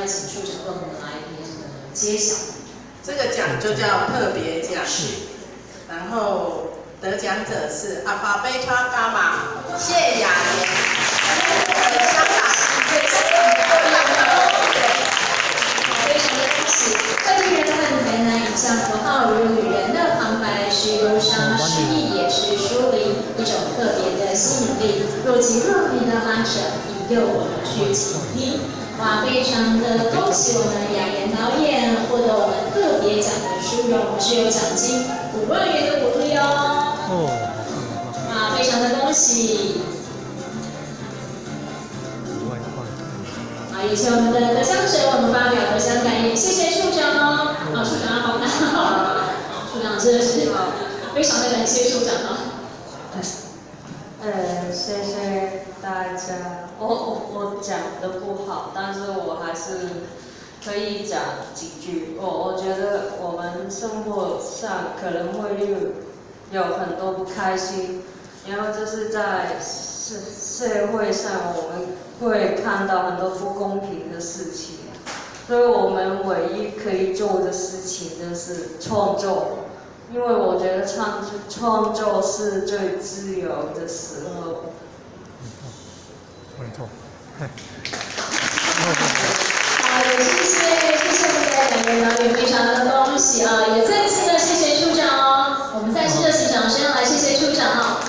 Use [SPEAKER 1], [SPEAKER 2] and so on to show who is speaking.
[SPEAKER 1] 请处长为我们来揭晓。
[SPEAKER 2] 这个奖就叫特别奖，然后得奖者是阿法贝塔伽马谢雅妍，香港对香港
[SPEAKER 1] 非常的恭喜！外地人问台南影像符号，如女人的旁白是忧伤，诗意也是疏离，一种特别的吸引力，若即若离的拉扯，引诱我们去倾听。哇，非常的恭喜我们雅妍导演获得我们特别奖的殊荣，是有奖金5万元的鼓励哦。哇，非常的恭喜！也请我们的得奖者为我们发表得奖感言，谢谢处长哦。处长好难哦，处长真的是非常的感谢处长哦。
[SPEAKER 3] 谢谢大家。我讲的不好，但是我还是可以讲几句。我觉得我们生活上可能会有很多不开心，然后就是在社会上我们会看到很多不公平的事情，所以我们唯一可以做的事情就是创作，因为我觉得创作是最自由的时候。
[SPEAKER 4] 没错。
[SPEAKER 1] 好，也谢谢我们的两位导演，非常的恭喜啊！也再次的谢谢处长哦，我们再次热情掌声来谢谢处长哦。